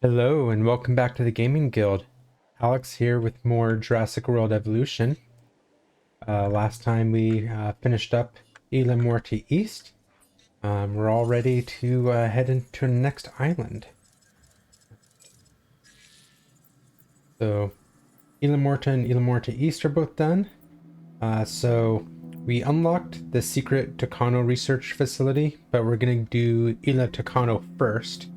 Hello and welcome back to the Gaming Guild. Alex here with more Jurassic World Evolution. Last time we finished up Isla East. We're all ready to head into the next island. So Isla and Isla East are both done. So we unlocked the secret Tacano research facility, but we're going to do Isla Tacano first.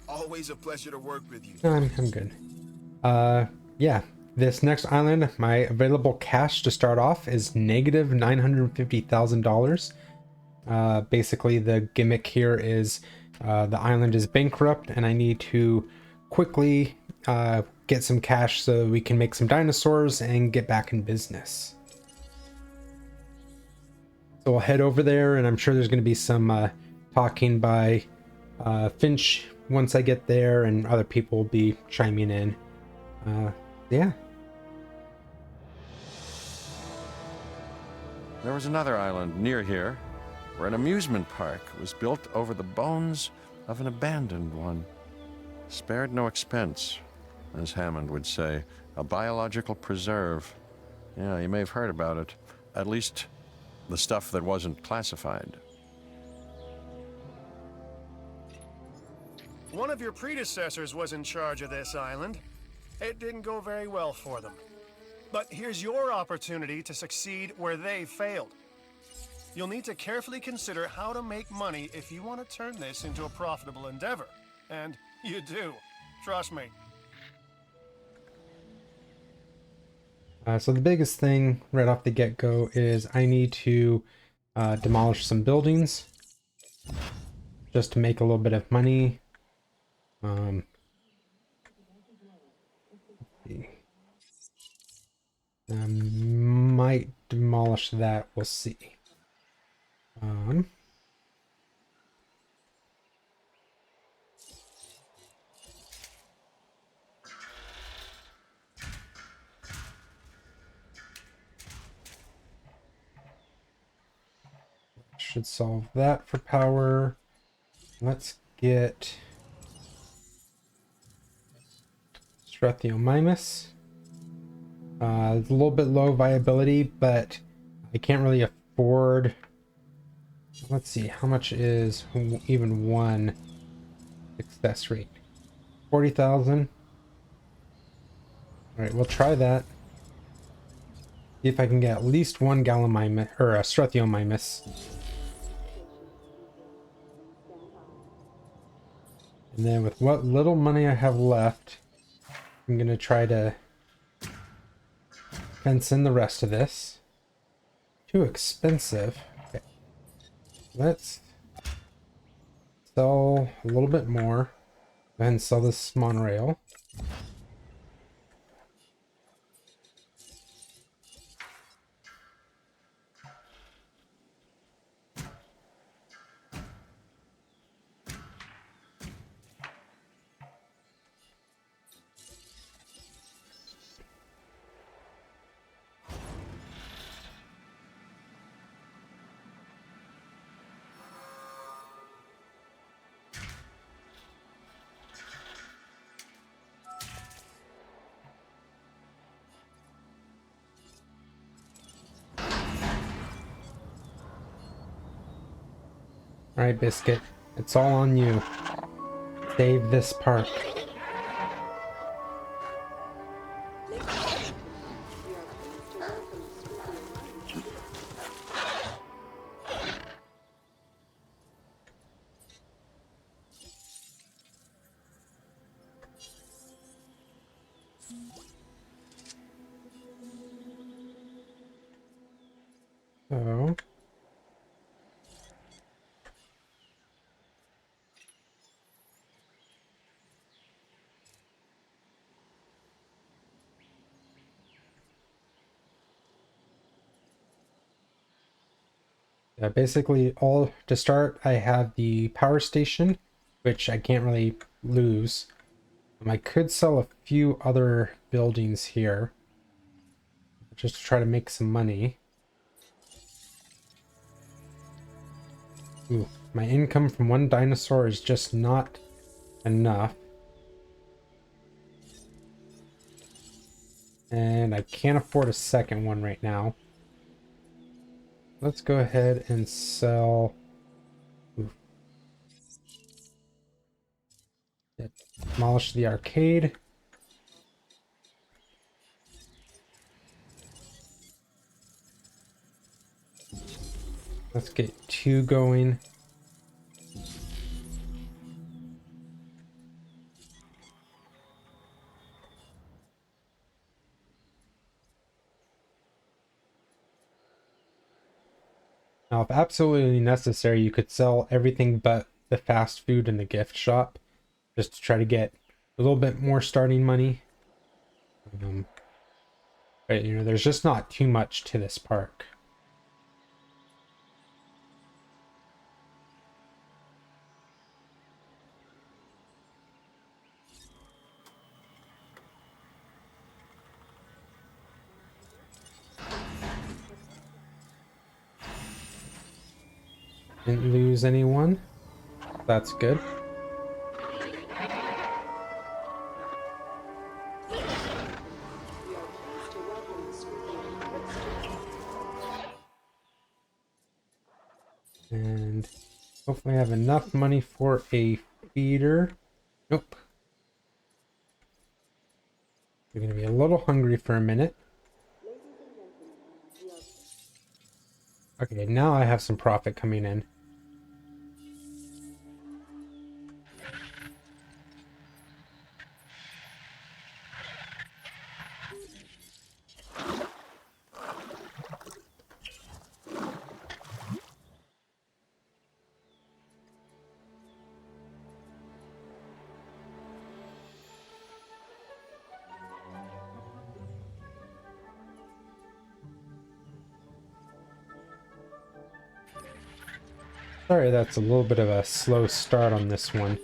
Always a pleasure to work with you. I'm good. Yeah, this next island, my available cash to start off is negative $950,000. Basically, the gimmick here is the island is bankrupt, and I need to quickly get some cash so we can make some dinosaurs and get back in business. So we'll head over there, and I'm sure there's going to be some talking by Finch once I get there, and other people will be chiming in. Yeah. There was another island near here, where an amusement park was built over the bones of an abandoned one. Spared no expense, as Hammond would say, a biological preserve. Yeah, you may have heard about it. At least the stuff that wasn't classified. One of your predecessors was in charge of this island. It didn't go very well for them. But here's your opportunity to succeed where they failed. You'll need to carefully consider how to make money if you want to turn this into a profitable endeavor. And you do. Trust me. So the biggest thing right off the get-go is I need to demolish some buildings just to make a little bit of money. Might demolish that, we'll see. Should solve that for power. Let's get Strethiomymus. It's a little bit low viability, but I can't really afford. Let's see, how much is even one success rate? 40,000. All right, we'll try that. See if I can get at least one Gallimimus or a Strethiomymus. And then with what little money I have left, I'm gonna try to fence in the rest of this. Too expensive. Okay. Let's sell a little bit more. Go ahead and sell this monorail. Alright, Biscuit. It's all on you. Save this park. So basically, all to start, I have the power station, which I can't really lose. I could sell a few other buildings here, just to try to make some money. Ooh, My income from one dinosaur is just not enough. And I can't afford a second one right now. Let's go ahead and sell... Oof. Demolish the arcade. Let's get 2 going. Now, if absolutely necessary, you could sell everything but the fast food in the gift shop, just to try to get a little bit more starting money. But, you know, there's just not too much to this park. Didn't lose anyone. That's good. And hopefully I have enough money for a feeder. Nope. We're going to be a little hungry for a minute. Okay, now I have some profit coming in. Sorry, that's a little bit of a slow start on this one.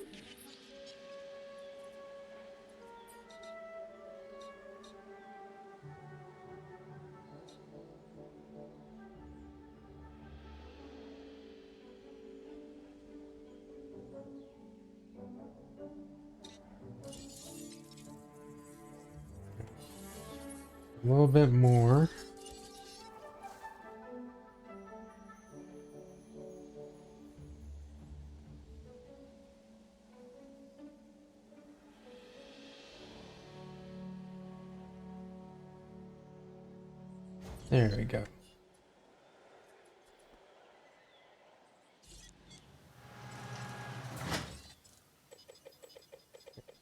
A little bit more. There we go.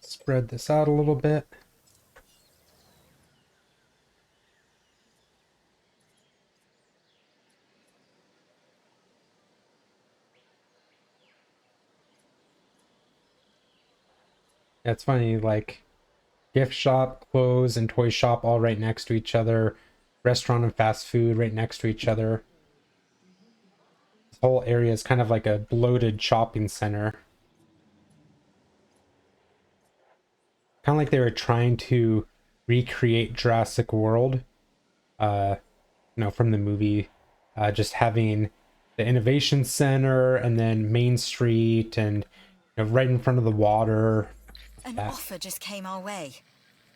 Spread this out a little bit. Yeah, it's funny, like gift shop, clothes, and toy shop all right next to each other. Restaurant and fast food right next to each other. This whole area is kind of like a bloated shopping center. Kind of like they were trying to recreate Jurassic World, you know, from the movie. Just having the Innovation Center and then Main Street and, you know, right in front of the water. An offer just came our way.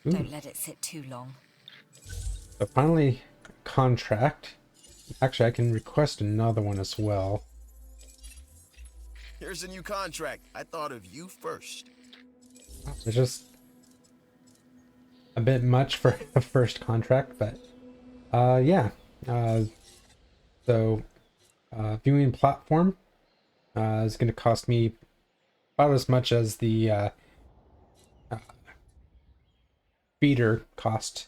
Ooh. Don't let it sit too long. So finally, contract. Actually, I can request another one as well. Here's a new contract. I thought of you first. It's just a bit much for the first contract, but yeah. So viewing platform is going to cost me about as much as the feeder cost.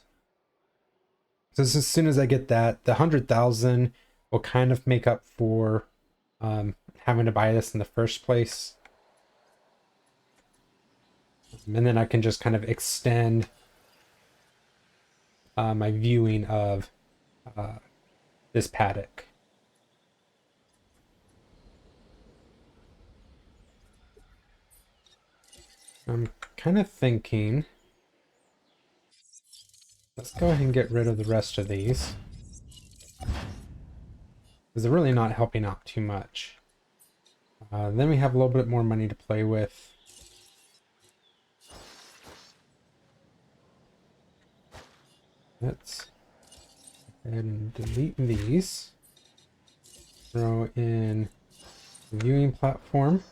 So as soon as I get that, the 100,000 will kind of make up for having to buy this in the first place. And then I can just kind of extend my viewing of this paddock. I'm kind of thinking, let's go ahead and get rid of the rest of these, because they're really not helping out too much. Then we have a little bit more money to play with. Let's go ahead and delete these. Throw in the viewing platform.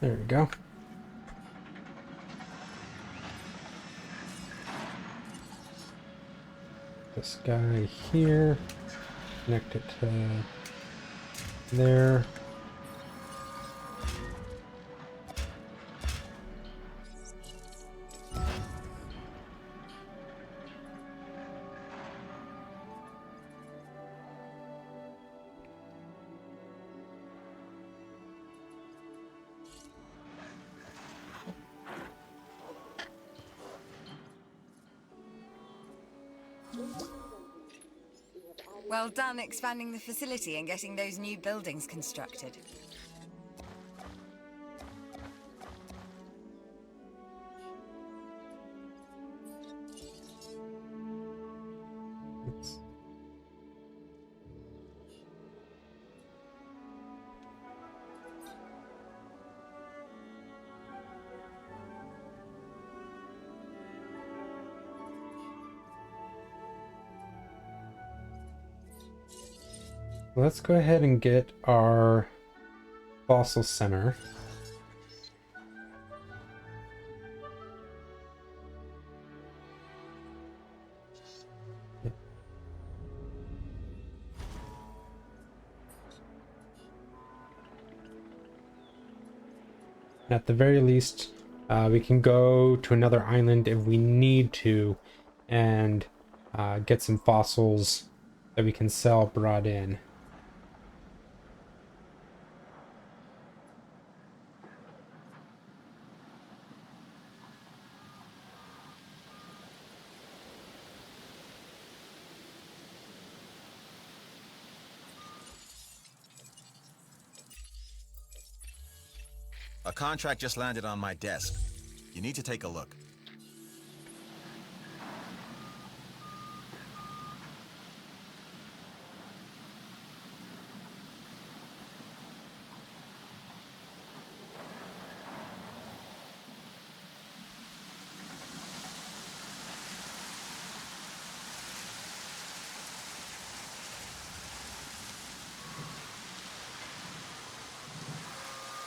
There we go. This guy here, connect it to there. Well done expanding the facility and getting those new buildings constructed. Oops. Let's go ahead and get our fossil center. At the very least, we can go to another island if we need to and get some fossils that we can sell brought in. A contract just landed on my desk. You need to take a look.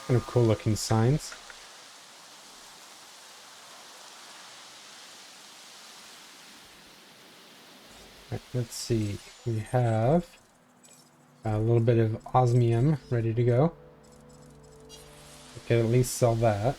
Kind of cool looking signs. Right, let's see. We have a little bit of osmium ready to go. We can at least sell that.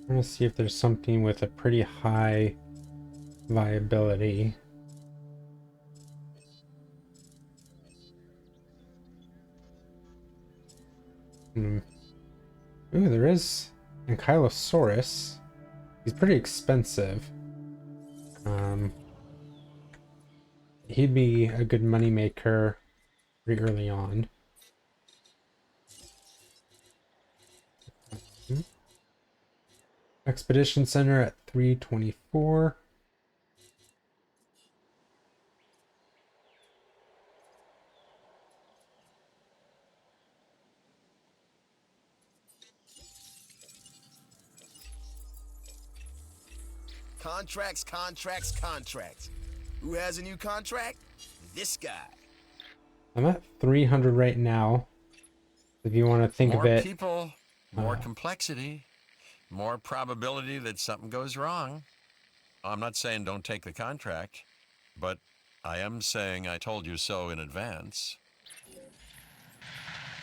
I'm gonna see if there's something with a pretty high viability. Ooh, there is Ankylosaurus. He's pretty expensive. He'd be a good money maker pretty early on. Expedition Center at 324. Contracts, contracts, contracts. Who has a new contract? This guy. I'm at 300 right now. If you want to think More of it, people, more complexity, more probability that something goes wrong. I'm not saying don't take the contract, but I am saying I told you so in advance.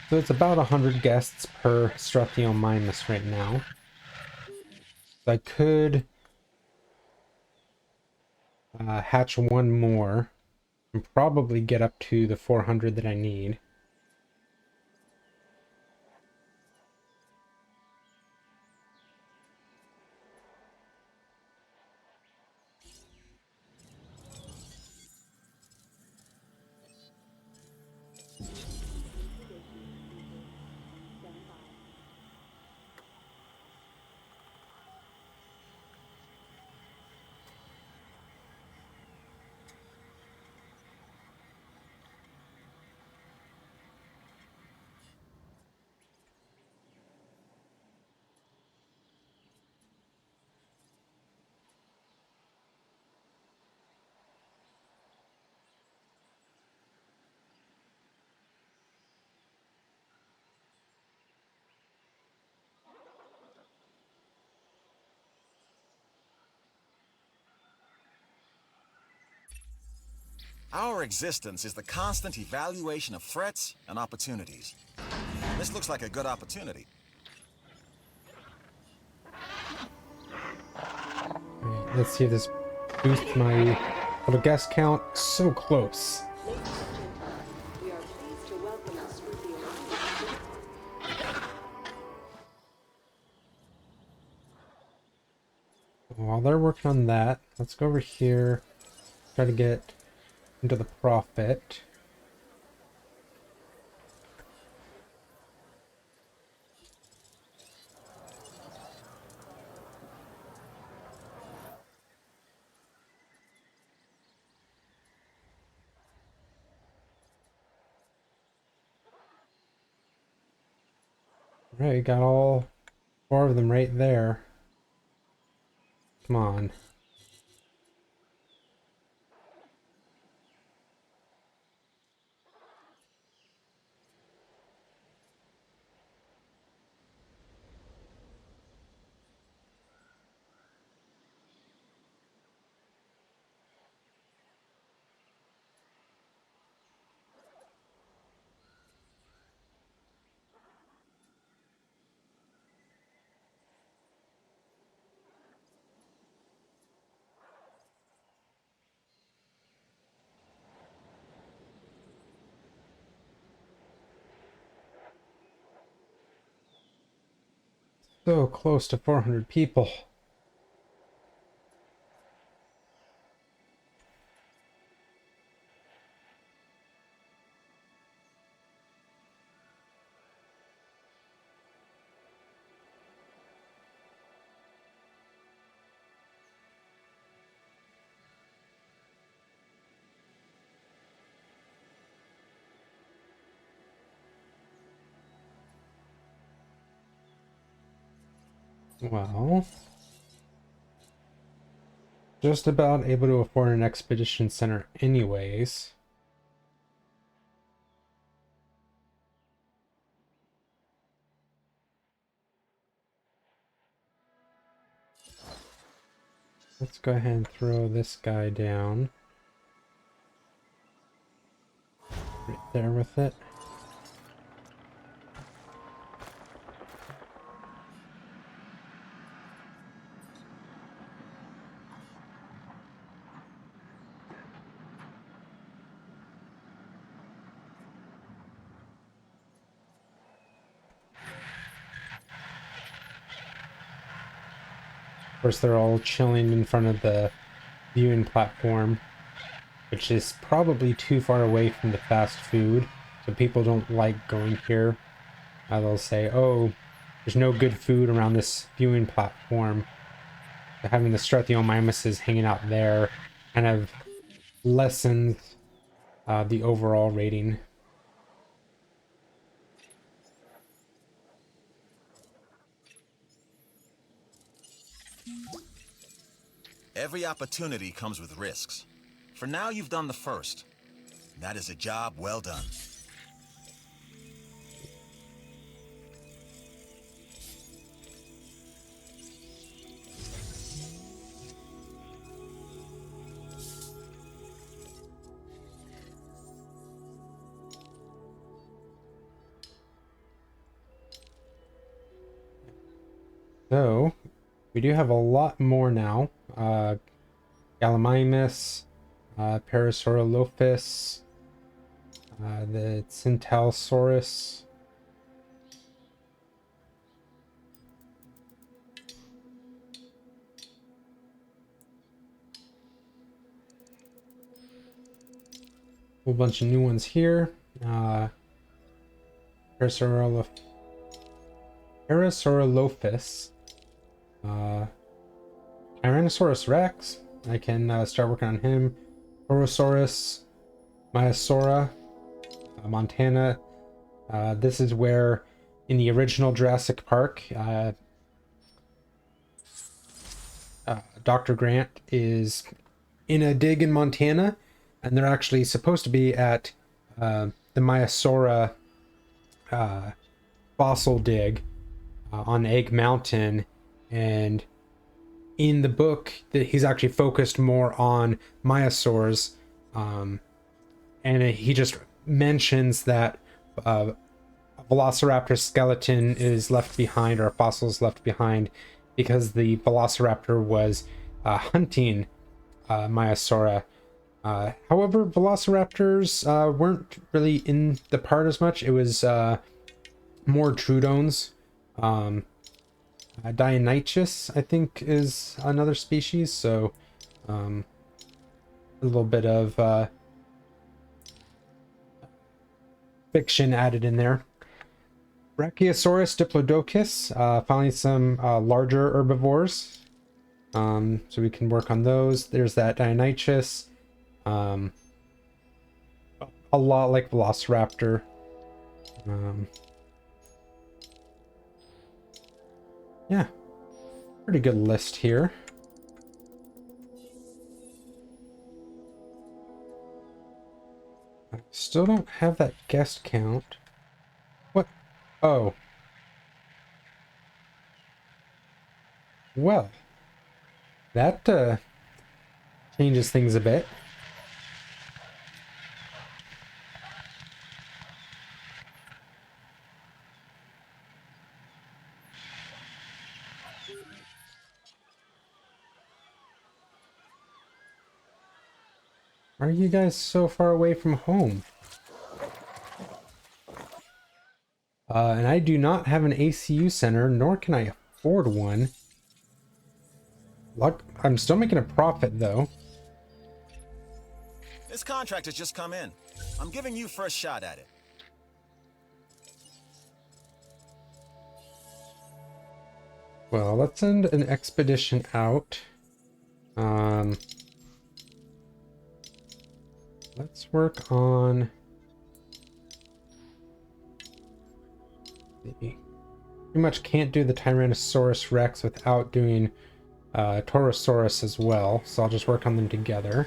So it's about 100 guests per Strathiomimus right now. So I could hatch one more and probably get up to the 400 that I need. Our existence is the constant evaluation of threats and opportunities. This looks like a good opportunity. Right, let's see if this boosts my little guest count. So close. We are pleased to welcome us with the While they're working on that, let's go over here, try to get into the profit. Right, got all 4 of them right there. Come on. So close to 400 people. Well, just about able to afford an expedition center anyways. Let's go ahead and throw this guy down. Right there with it. Of course, they're all chilling in front of the viewing platform, which is probably too far away from the fast food, so people don't like going here. They'll say, oh, there's no good food around this viewing platform. So having the Strathiomimuses hanging out there kind of lessens the overall rating. Every opportunity comes with risks. For now, you've done the first. That is a job well done. So we do have a lot more now. Gallimimus, Parasaurolophus, the Centaurosaurus. Whole bunch of new ones here. Parasaurolophus. Tyrannosaurus Rex. I can start working on him. Torosaurus, Maiasaura, Montana. This is where, in the original Jurassic Park, Dr. Grant is in a dig in Montana, and they're actually supposed to be at the Maiasaura fossil dig on Egg Mountain, and in the book that he's actually focused more on Maiasaurs, and he just mentions that a Velociraptor skeleton is left behind, or a fossil is left behind, because the Velociraptor was hunting Maiasaura. However, Velociraptors weren't really in the part as much. It was more Troodones. Dionychus, I think, is another species, so a little bit of fiction added in there. Brachiosaurus diplodocus, finally some larger herbivores, so we can work on those. There's that Dionychus, a lot like Velociraptor. Yeah, pretty good list here. I still don't have that guest count. What? Oh. Well, that changes things a bit. Why are you guys so far away from home? And I do not have an ACU center, nor can I afford one. I'm still making a profit, though. This contract has just come in. I'm giving you first shot at it. Well, let's send an expedition out. Let's work on... Pretty much can't do the Tyrannosaurus Rex without doing Torosaurus as well, so I'll just work on them together.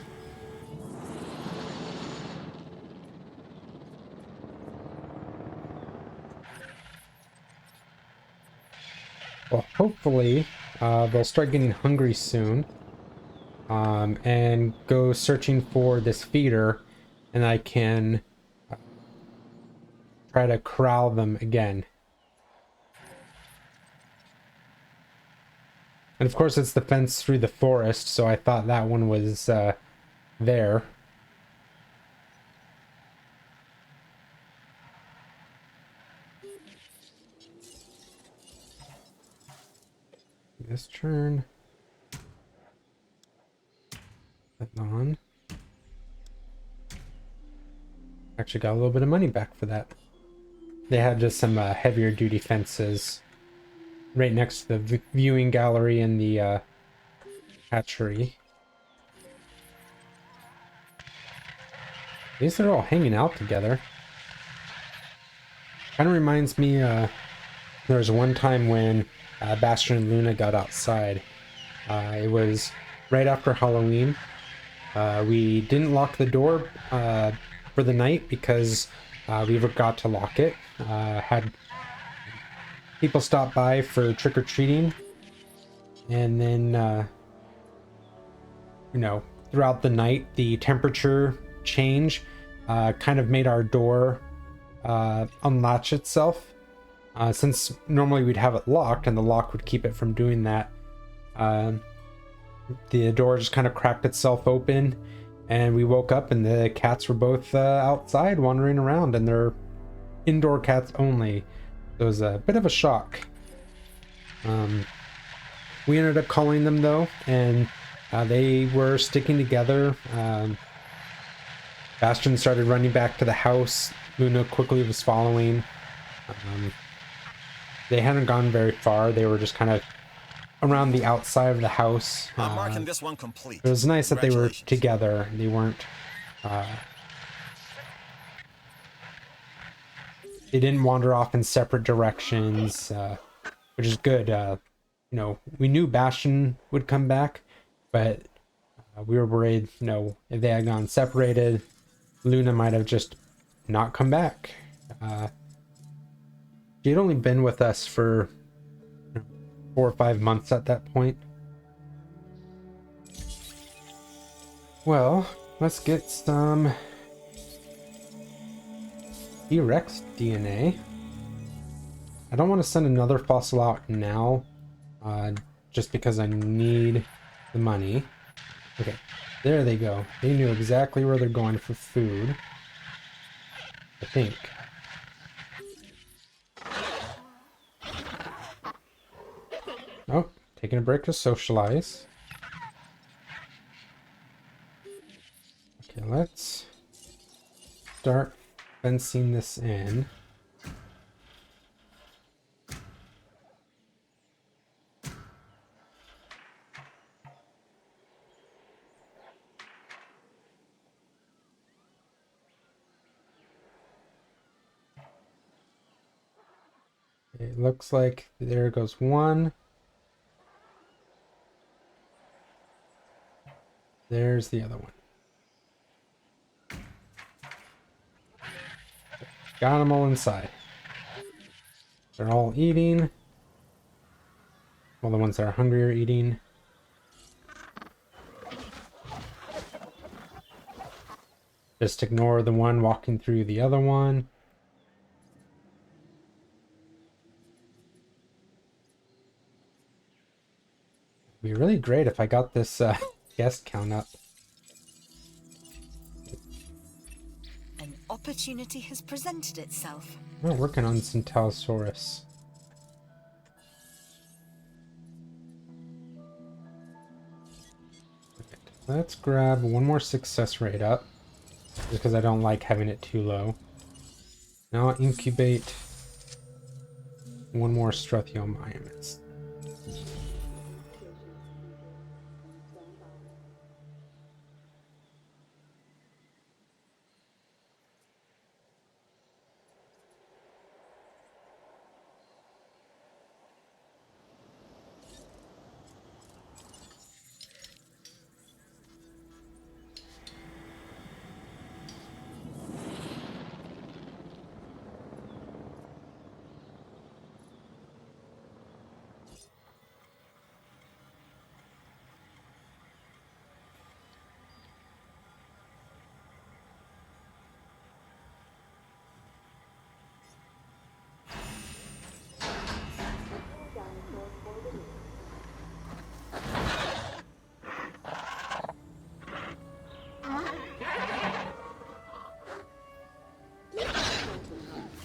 Well, hopefully they'll start getting hungry soon, and go searching for this feeder, and I can try to corral them again. And of course it's the fence through the forest, so I thought that one was there. This turn. That on. Actually got a little bit of money back for that. They had just some heavier duty fences right next to the viewing gallery and the hatchery. At least they're all hanging out together. Kind of reminds me, there was one time when Bastion and Luna got outside. It was right after Halloween. We didn't lock the door for the night because we forgot to lock it. Had people stop by for trick-or-treating, and then you know, throughout the night the temperature change kind of made our door unlatch itself, Since normally we'd have it locked and the lock would keep it from doing that, the door just kind of cracked itself open, and we woke up and the cats were both outside wandering around, and they're indoor cats only. It was a bit of a shock. We ended up calling them though, and they were sticking together. Bastion started running back to the house. Luna quickly was following. They hadn't gone very far. They were just kind of around the outside of the house. I'm marking this one complete. It was nice that they were Congratulations. together. They weren't. They didn't wander off in separate directions, which is good. You know, we knew Bastion would come back, but we were worried, you know, if they had gone separated, Luna might have just not come back. She had only been with us for 4 or 5 months at that point. Well, let's get some T-Rex DNA. I don't want to send another fossil out now, just because I need the money. Okay, there they go. They knew exactly where they're going for food, I think. Oh, taking a break to socialize. Okay, let's start fencing this in. It looks like there goes one. There's the other one. Got them all inside. They're all eating. Well, the ones that are hungry are eating. Just ignore the one walking through the other one. It'd be really great if I got this guest count up. An opportunity has presented itself. We're working on Centaurosaurus. Let's grab one more success rate up, just because I don't like having it too low. Now incubate one more Struthiomimus.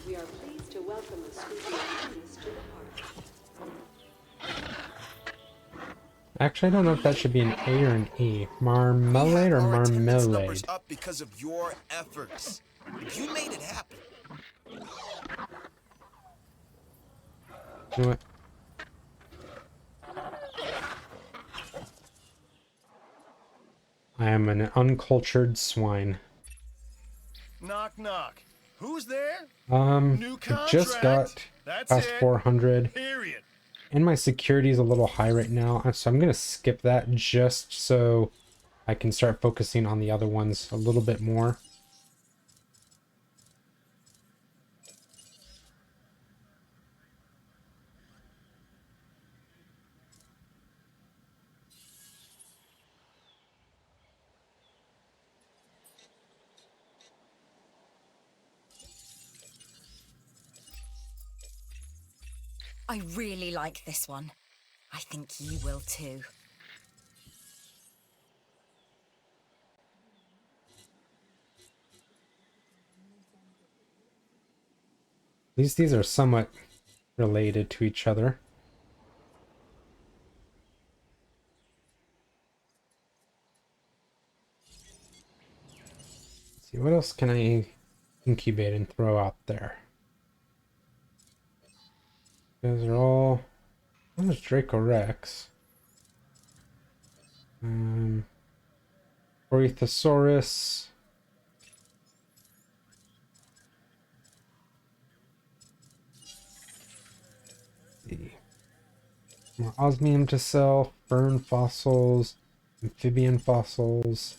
We are pleased to welcome the Scooby Monkeys to the park. Actually, I don't know if that should be an A or an E. Marmalade or Our attendance numbers marmalade? up because of your efforts. You made it happen. You know what? I am an uncultured swine. Knock, knock. Who's there? New I just contract. got That's past it. 400, Period. and my security is a little high right now, so I'm gonna skip that just so I can start focusing on the other ones a little bit more. I really like this one. I think you will too. At least these are somewhat related to each other. Let's see, what else can I incubate and throw out there? Those are all... What is Draco Rex? Ornithosaurus. More osmium to sell, fern fossils, amphibian fossils.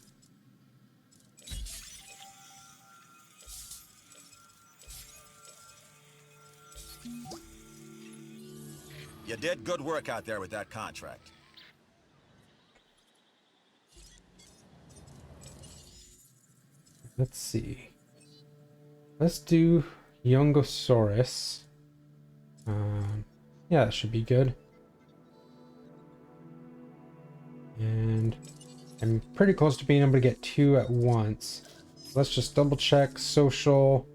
You did good work out there with that contract. Let's see. Let's do Yongosaurus. Yeah, that should be good. And I'm pretty close to being able to get 2 at once. Let's just double check social.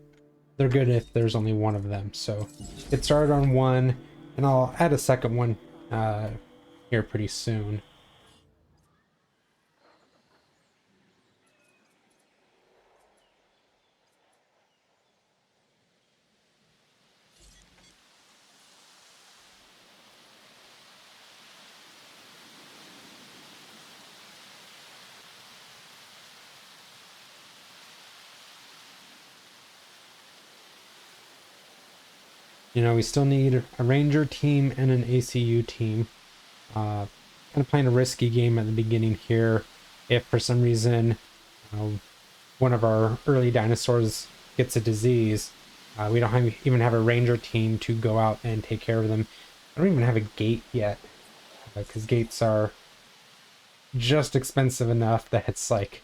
They're good if there's only one of them. So get started on 1, and I'll add a second one here pretty soon. You know, we still need a ranger team and an ACU team. Kind of playing a risky game at the beginning here. If for some reason one of our early dinosaurs gets a disease, we don't even have a ranger team to go out and take care of them. I don't even have a gate yet, because gates are just expensive enough that it's like,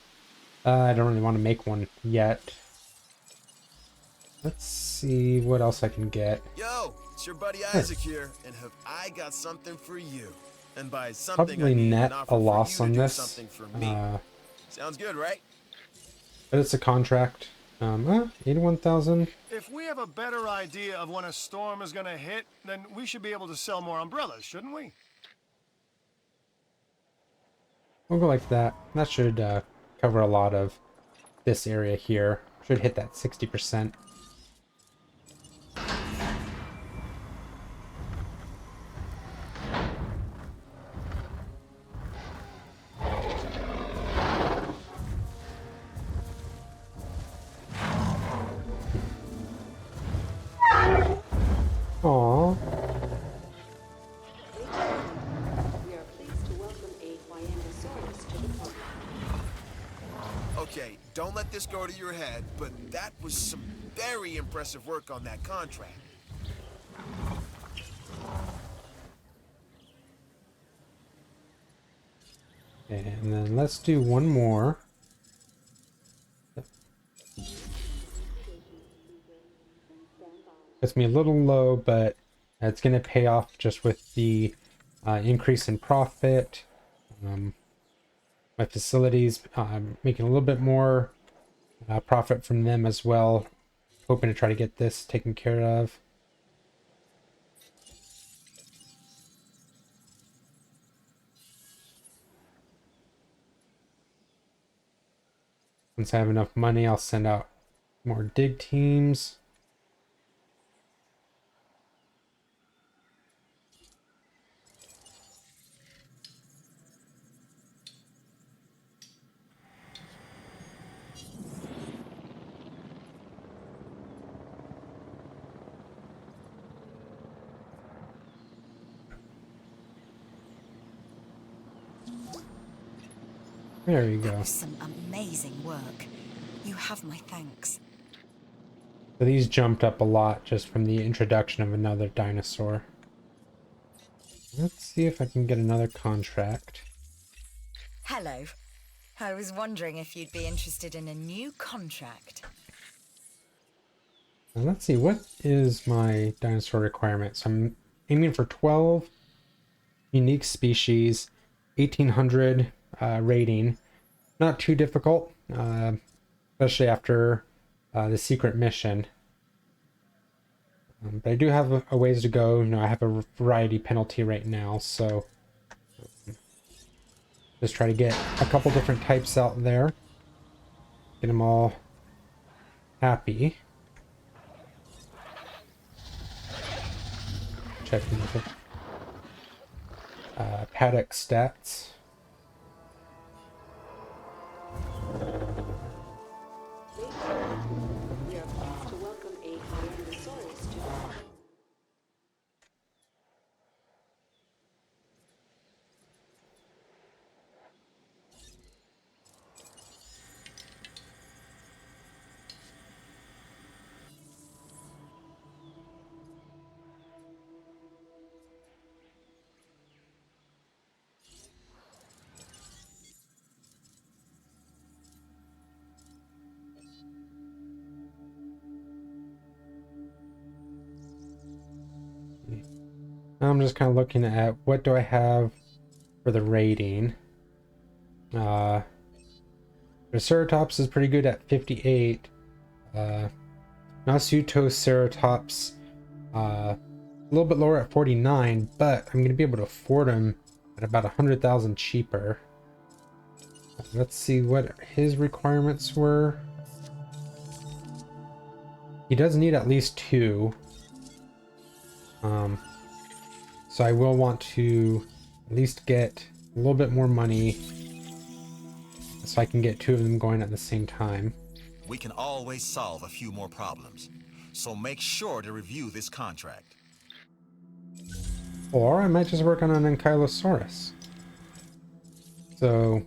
I don't really want to make one yet. Let's see what else I can get. Yo, it's your buddy Isaac here, and have I got something for you? And by something, Probably I mean net an a offer for loss you to on do this. something for me. Sounds good, right? But it's a contract. 81,000. If we have a better idea of when a storm is gonna hit, then we should be able to sell more umbrellas, shouldn't we? We'll go like that. That should cover a lot of this area here. Should hit that 60%. Aww. We are pleased to welcome a Hyannosaurus to the park. Okay, don't let this go to your head, but that was some very impressive work on that contract. And then let's do one more. It's me a little low, but it's going to pay off just with the increase in profit. My facilities, making a little bit more profit from them as well. Hoping to try to get this taken care of. Once I have enough money, I'll send out more dig teams. There you That go. was some amazing work. You have my thanks. So these jumped up a lot just from the introduction of another dinosaur. Let's see if I can get another contract. Hello. I was wondering if you'd be interested in a new contract. Now let's see, what is my dinosaur requirements? I'm aiming for 12 unique species, 1800 rating. Not too difficult, especially after the secret mission. But I do have a ways to go. You know, I have a variety penalty right now, so just try to get a couple different types out there. Get them all happy. Checking the paddock stats. We are pleased to welcome a Tyrannosaurus to the park. Now I'm just kind of looking at what do I have for the rating. Triceratops is pretty good at 58. Nasutoceratops a little bit lower at 49, but I'm going to be able to afford him at about 100,000 cheaper. Let's see what his requirements were. He does need at least 2. So I will want to at least get a little bit more money so I can get 2 of them going at the same time. We can always solve a few more problems, so make sure to review this contract. Or I might just work on an Ankylosaurus. So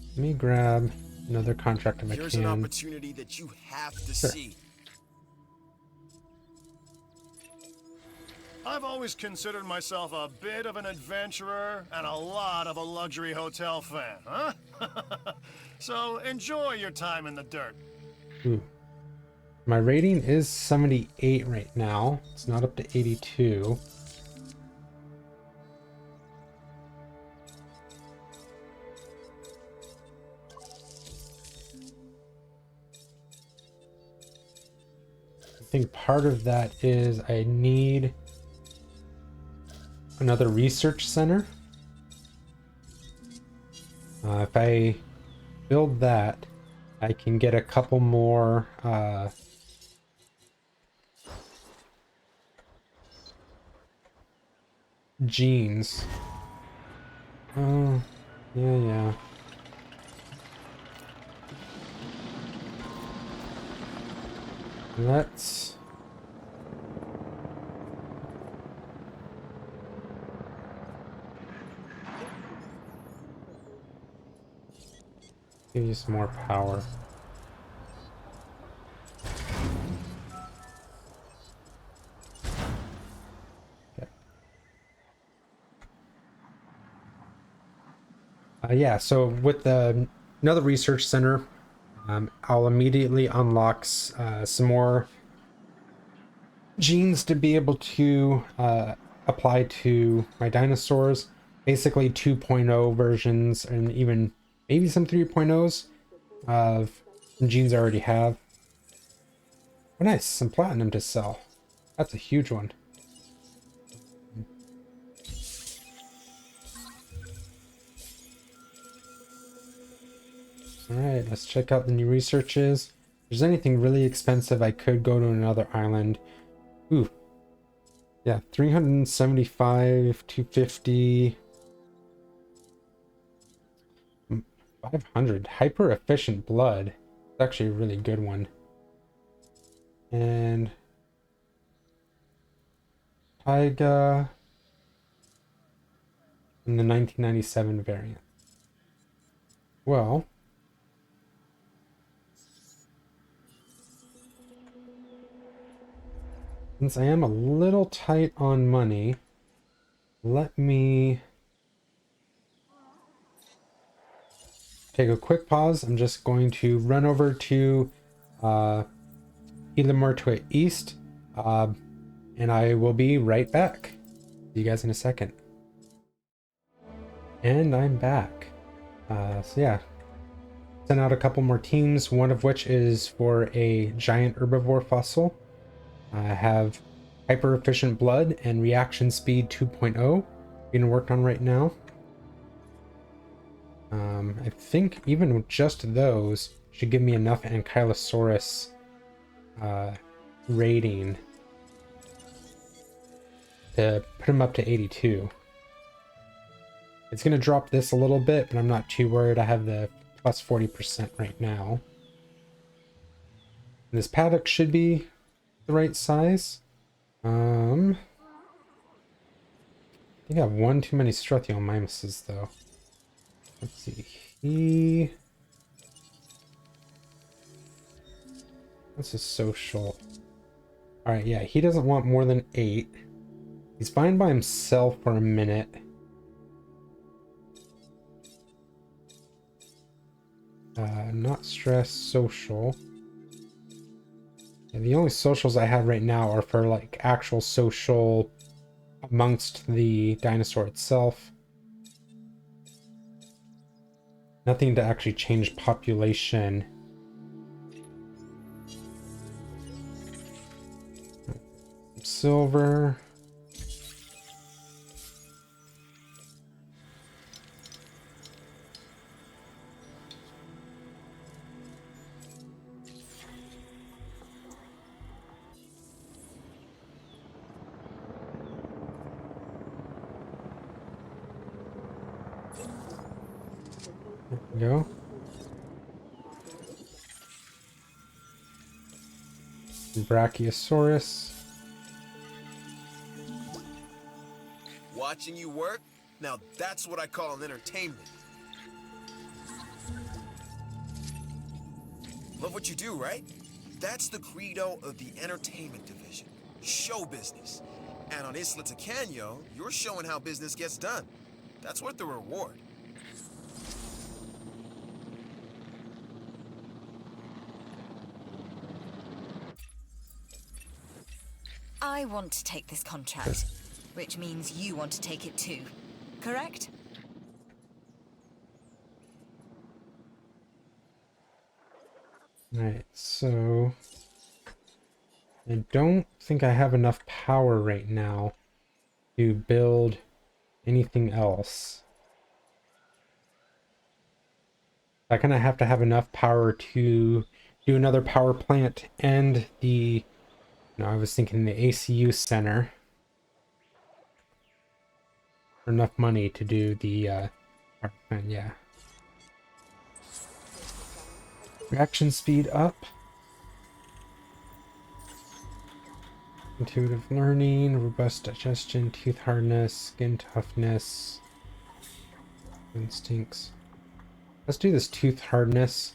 let me grab another contract if I Here's an can. opportunity that you have to see. I've always considered myself a bit of an adventurer and a lot of a luxury hotel fan, huh? So enjoy your time in the dirt. Ooh. My rating is 78 right now. It's not up to 82. I think part of that is I need another research center. If I build that, I can get a couple more genes. Oh, yeah. Let's give you some more power. Okay. Yeah, so with the another research center, I'll immediately unlock some more genes to be able to apply to my dinosaurs. Basically 2.0 versions and even maybe some 3.0s of some genes I already have. Oh, nice, some platinum to sell. That's a huge one. Alright, let's check out the new researches. If there's anything really expensive, I could go to another island. Ooh. Yeah, 375, 250, 500. Hyper efficient blood. It's actually a really good one. And Taiga in the 1997 variant. Well, since I am a little tight on money, let me take a quick pause. I'm just going to run over to Isla East, and I will be right back. See you guys in a second. And I'm back. So yeah, sent out a couple more teams, one of which is for a giant herbivore fossil. I have hyper efficient blood and reaction speed 2.0 being worked on right now. I think even just those should give me enough Ankylosaurus rating to put him up to 82. It's going to drop this a little bit, but I'm not too worried. I have the plus 40% right now. And this paddock should be the right size. I think I have one too many Struthiomimuses though. Let's see. What's his social? Alright, yeah, he doesn't want more than 8. He's fine by himself for a minute. Not stress, social. Yeah, the only socials I have right now are for like actual social amongst the dinosaur itself. Nothing to actually change population. Silver. There we go. Brachiosaurus. Watching you work? Now that's what I call an entertainment. Love what you do, right? That's the credo of the entertainment division. Show business. And on Isla Tacano, you're showing how business gets done. That's worth the reward. I want to take this contract, which means you want to take it too, correct? Alright, so I don't think I have enough power right now to build anything else. I kind of have to have enough power to do another power plant and the, no, I was thinking the ACU center. For enough money to do the power plant, yeah. Reaction speed up. Intuitive learning, robust digestion, tooth hardness, skin toughness, instincts. Let's do this tooth hardness.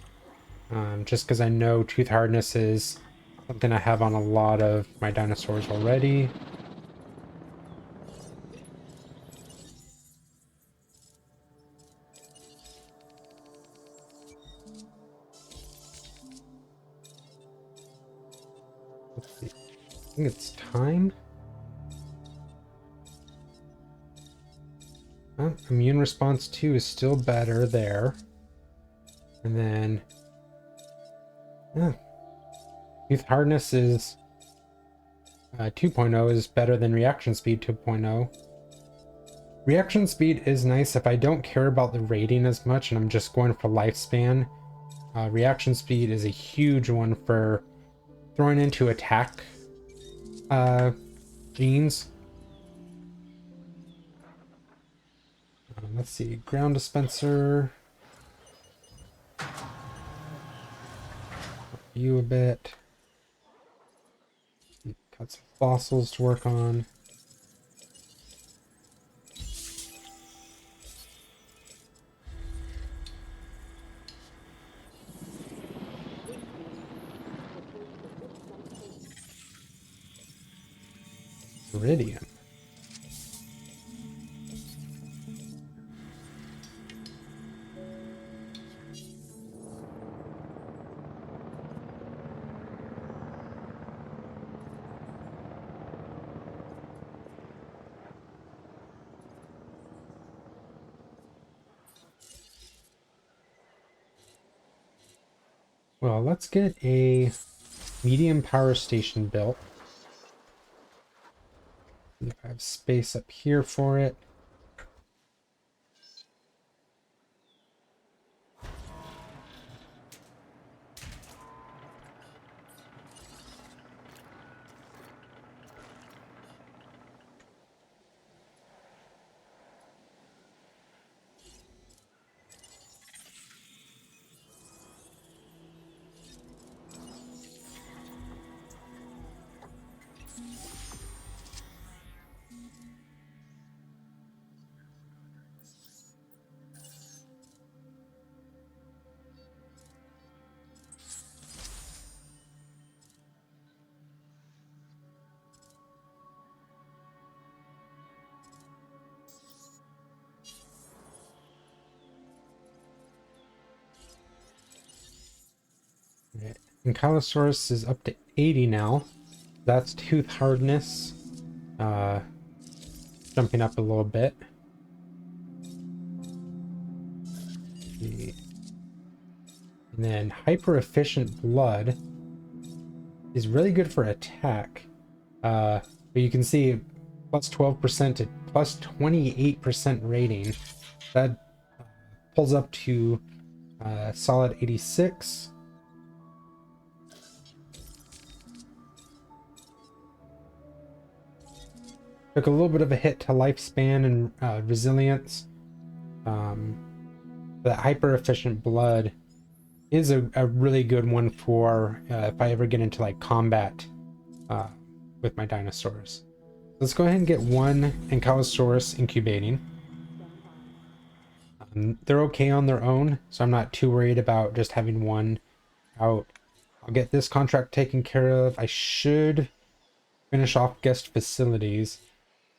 Just because I know tooth hardness is something I have on a lot of my dinosaurs already. Let's see. I think it's time. Immune response 2 is still better there. And then tooth hardness is 2.0 is better than reaction speed 2.0. Reaction speed is nice if I don't care about the rating as much and I'm just going for lifespan. Reaction speed is a huge one for throwing into attack genes. Let's see, ground dispenser. You a bit. Got some fossils to work on. Iridium. Well, let's get a medium power station built. If I have space up here for it. Right. Ankylosaurus is up to 80 now. That's tooth hardness. Jumping up a little bit. And then hyper efficient blood is really good for attack. But you can see plus 12% to plus 28% rating. That pulls up to solid 86. Took a little bit of a hit to lifespan and resilience. The hyper efficient blood is a really good one for if I ever get into like combat with my dinosaurs. Let's go ahead and get one Ankylosaurus incubating. They're okay on their own, so I'm not too worried about just having one out. I'll get this contract taken care of. I should finish off guest facilities,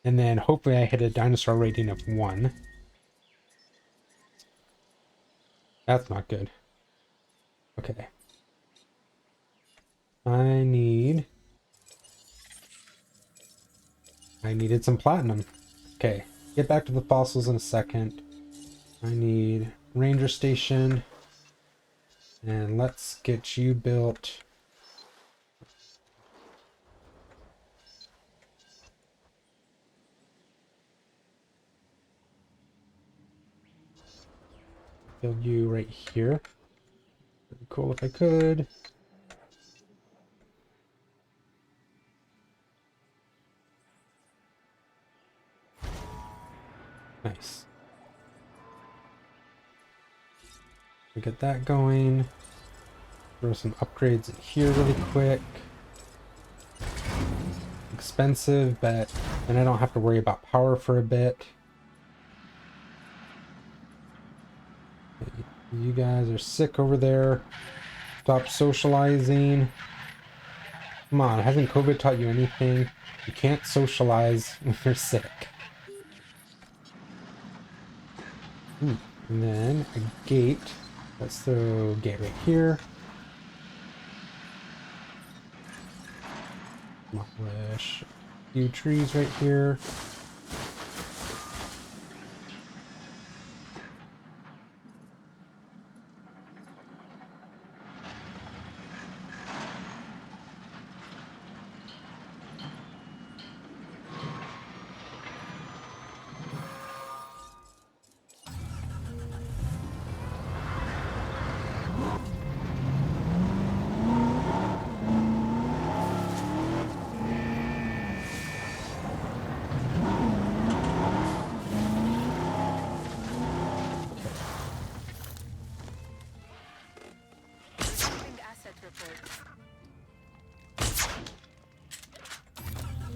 and then hopefully I hit a dinosaur rating of 1. That's not good. Okay. I needed some platinum. Okay, get back to the fossils in a second. I need ranger station, and let's get you built. Build you right here. Pretty cool if I could. Nice. We get that going. Throw some upgrades in here really quick. Expensive, but then I don't have to worry about power for a bit. You guys are sick over there. Stop socializing. Come on, hasn't COVID taught you anything? You can't socialize when you're sick. And then a gate. Let's throw a gate right here. Demolish a few trees right here.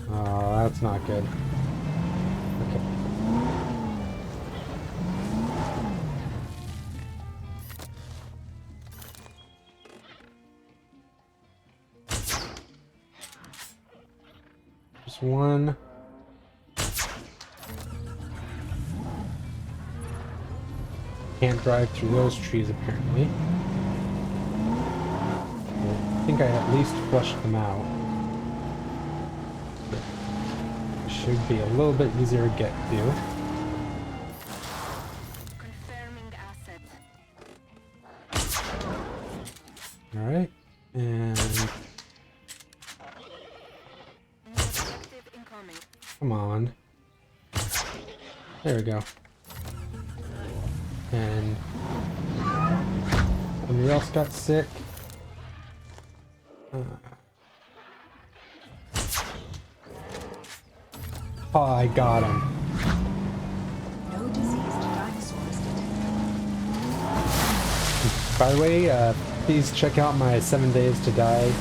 Oh, that's not good. Okay. Just one. Can't drive through those trees apparently. I think I at least flushed them out. Should be a little bit easier to get to. Confirming asset. There we go. And somebody else got sick. Oh, I got him. No diseased dinosaurs detected. By the way, please check out my 7 Days to Die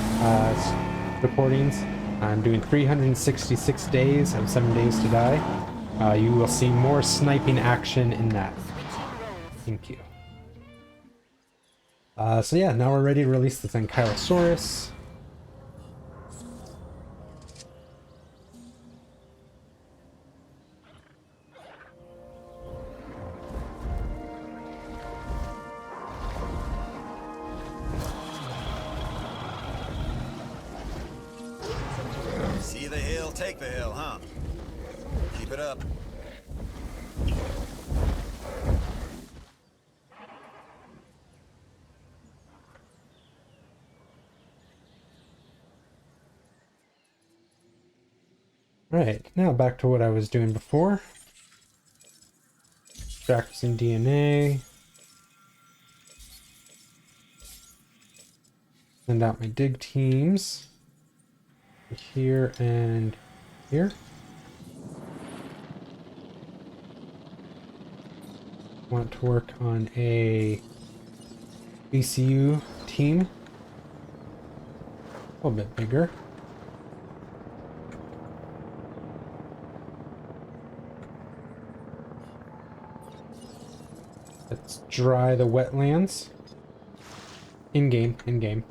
recordings. I'm doing 366 days of 7 Days to Die. You will see more sniping action in that. Thank you. So yeah, now we're ready to release this Ankylosaurus. See the hill, take the hill, huh? Keep it up. Alright, now back to what I was doing before. Extract some DNA. Send out my dig teams. Here and here. Want to work on a VCU team. A little bit bigger. Let's dry the wetlands. In-game, in-game.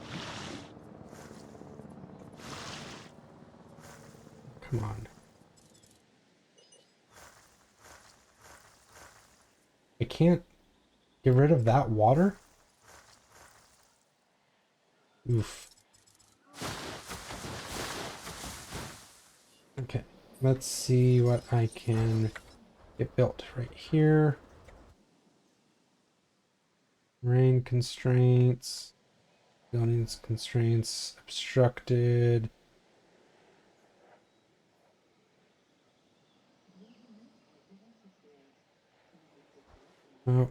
Come on. I can't get rid of that water? Oof. Okay, let's see what I can get built right here. Rain constraints, buildings constraints, obstructed. Oh.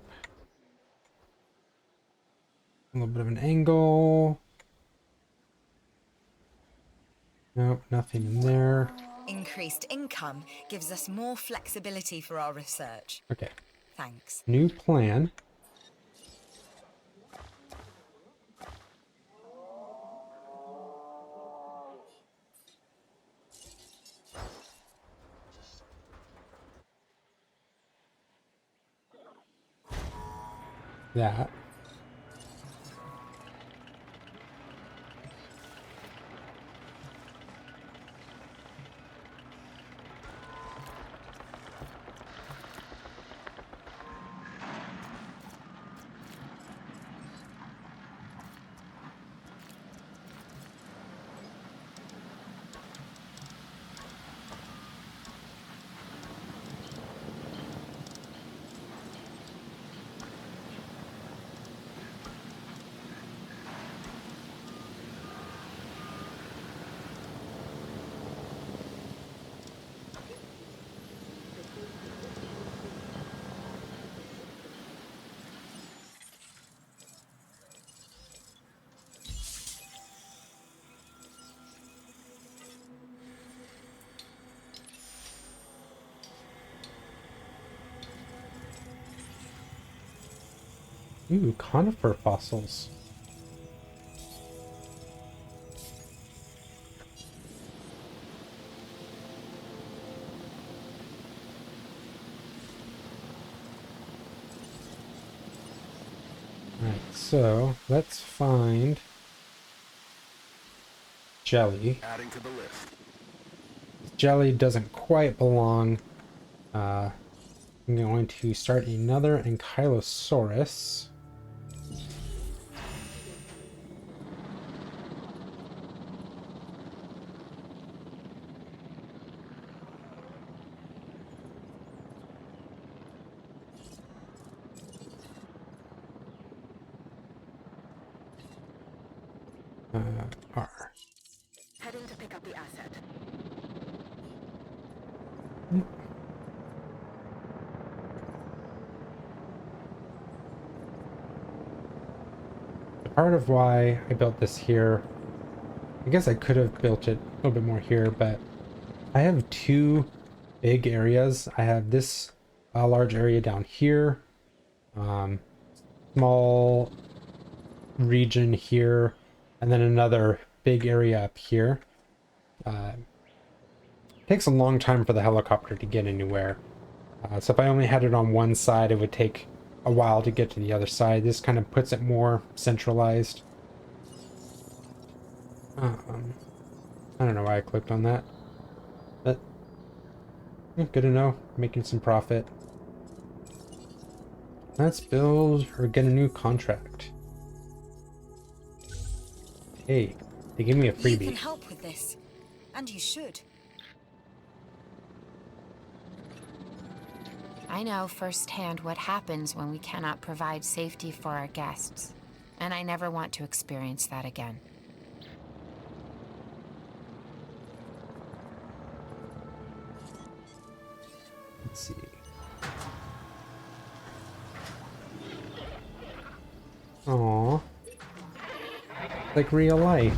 A little bit of an angle. Nope, nothing in there. Increased income gives us more flexibility for our research. Okay, Thanks. new plan. That. Ooh, conifer fossils. Alright, so let's find jelly. Adding to the list. Jelly doesn't quite belong. I'm going to start another Ankylosaurus. R. Heading to pick up the asset. part of why I built this here, I guess I could have built it a little bit more here, but I have two big areas. I have this large area down here, small region here, and then another big area up here. It takes a long time for the helicopter to get anywhere. So if I only had it on one side, it would take a while to get to the other side. This kind of puts it more centralized. I don't know why I clicked on that, but good to know. Making some profit. Let's build or get a new contract. Hey, they gave me a You can freebie. help with this, and you should. I know firsthand what happens when we cannot provide safety for our guests, and I never want to experience that again. Let's see. Aw. Like real life.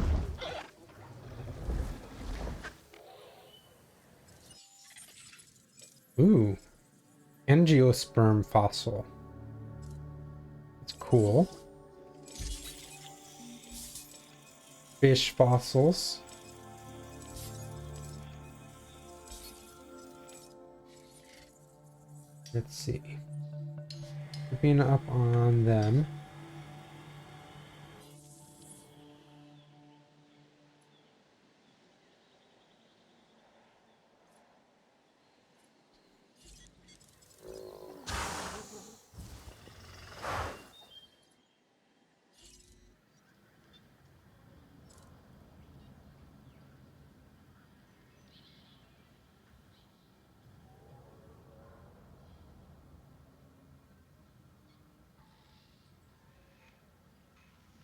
Ooh. Angiosperm fossil. It's cool. Fish fossils. Let's see. Keeping up on them.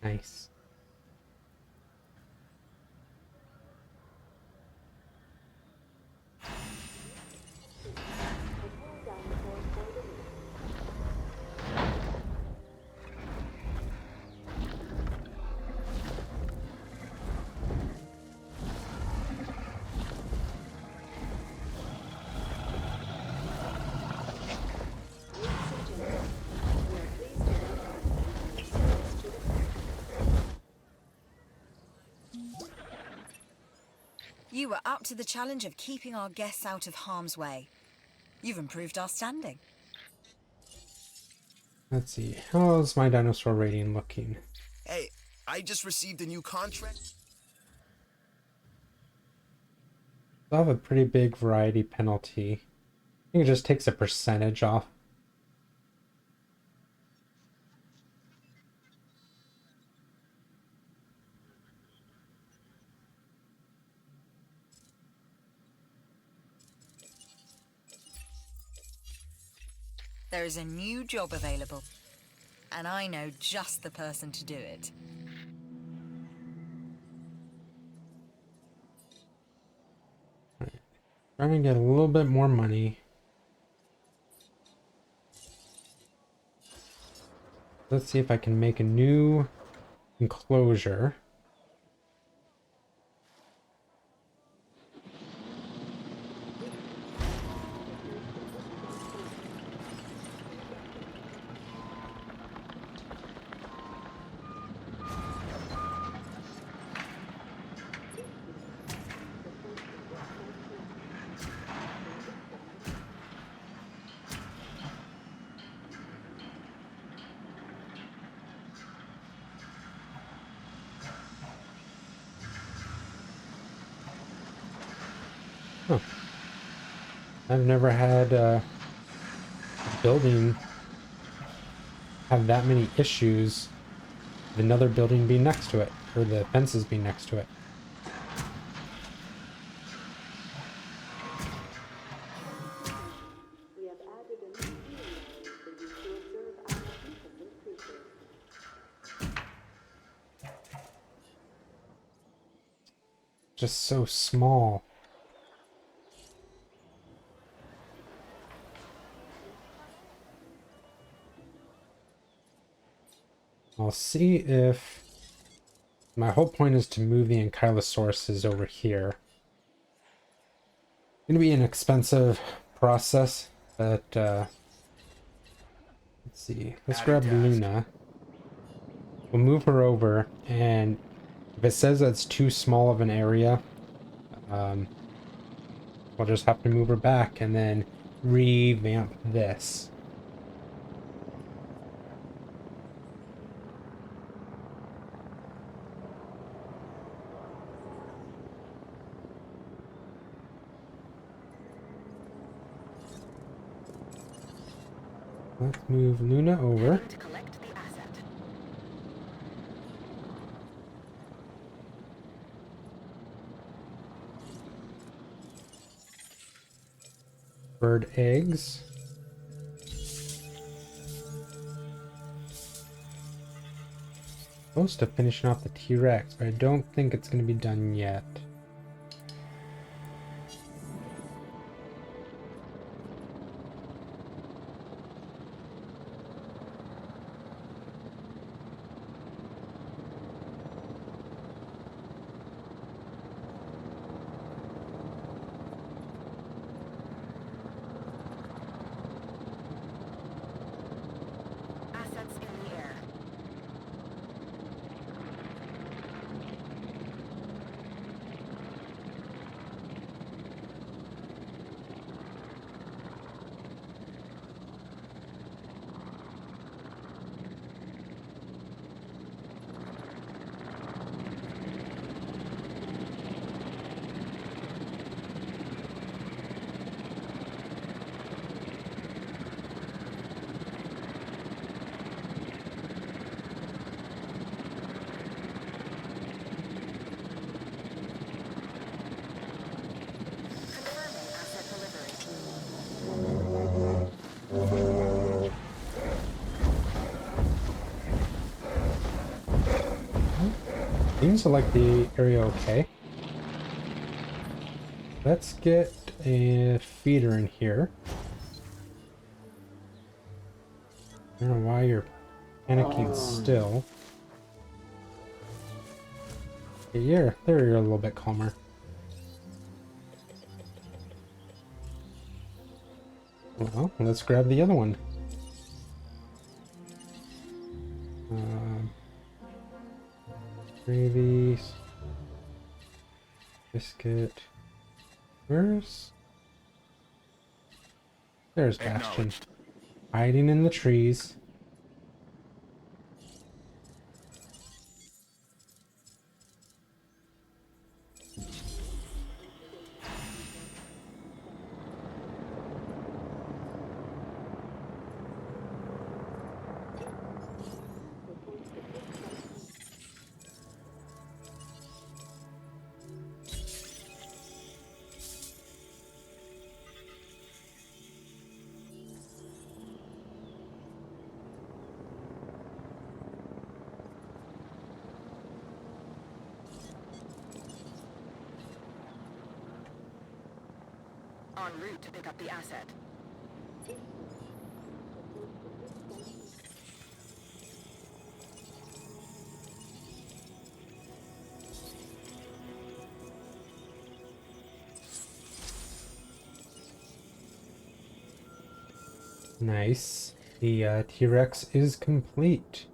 Nice. You were up to the challenge of keeping our guests out of harm's way. You've improved our standing. Let's see. How's my dinosaur rating looking? Hey, I just received a new contract. I'll have a pretty big variety penalty. I think it just takes a percentage off. There is a new job available, and I know just the person to do it. Trying to get a little bit more money. Let's see if I can make a new enclosure. Huh. I've never had a building have that many issues with another building being next to it, or the fences being next to it. We have added a new viewing area for you to observe our magnificent creatures. Just so small. I'll see if My whole point is to move the ankylosauruses over here. It's gonna be an expensive process, but let's see. Let's grab Luna. We'll move her over, and if it says that's too small of an area, we'll just have to move her back and then revamp this. Let's move Luna over. To collect the asset. Bird eggs. Close to finishing off the T-Rex, but I don't think it's going to be done yet. Assets in the air. Confirming asset delivery. Seems to like the area okay. Let's get a feeder in here. I don't know why you're panicking still. Okay, there you're a little bit calmer. Well, let's grab the other one. Gravy, biscuit. There's Bastion. Hiding in the trees. En route to pick up the asset. Nice. The T-Rex is complete.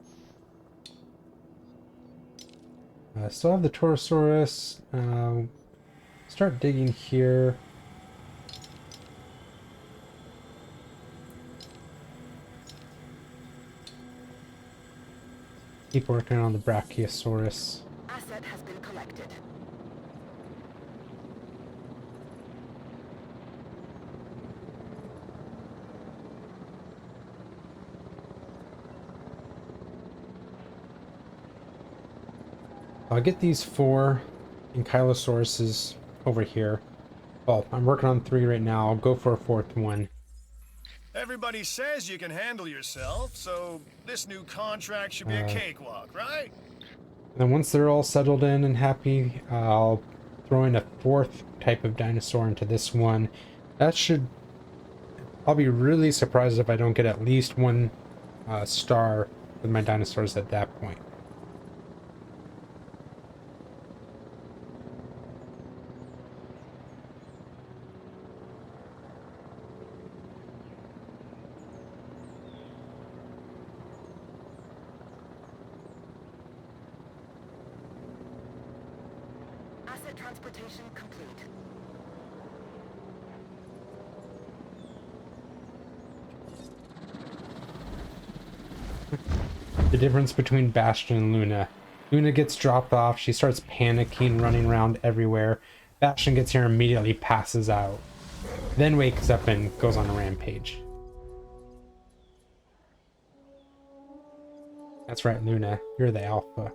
Still have the Torosaurus. Start digging here. Keep working on the Brachiosaurus. Asset has been collected. I'll get these 4 Ankylosauruses over here. Well, I'm working on 3 right now. I'll go for a 4th one. Everybody says you can handle yourself, so this new contract should be a cakewalk, right? And then once they're all settled in and happy, I'll throw in a 4th type of dinosaur into this one. That should... I'll be really surprised if I don't get at least 1 star with my dinosaurs at that point. Asset transportation complete. The difference between Bastion and Luna. Luna gets dropped off, she starts panicking, running around everywhere. Bastion gets here and immediately passes out. Then wakes up and goes on a rampage. That's right, Luna. You're the alpha.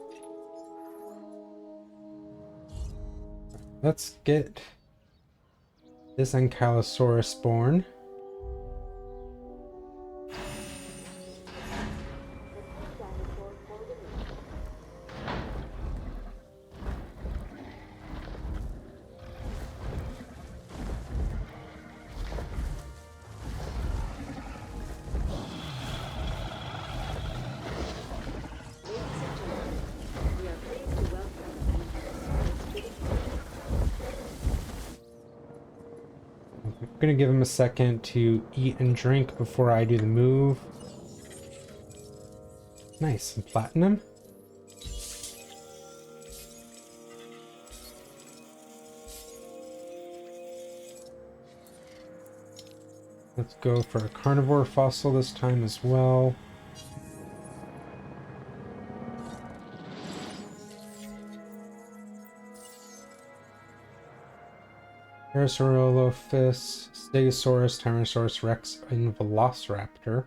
Let's get this Ankylosaurus born. I'm gonna give him a second to eat and drink before I do the move. Nice, some platinum. Let's go for a carnivore fossil this time as well. Parasaurolophus, Stegosaurus, Tyrannosaurus Rex, and Velociraptor.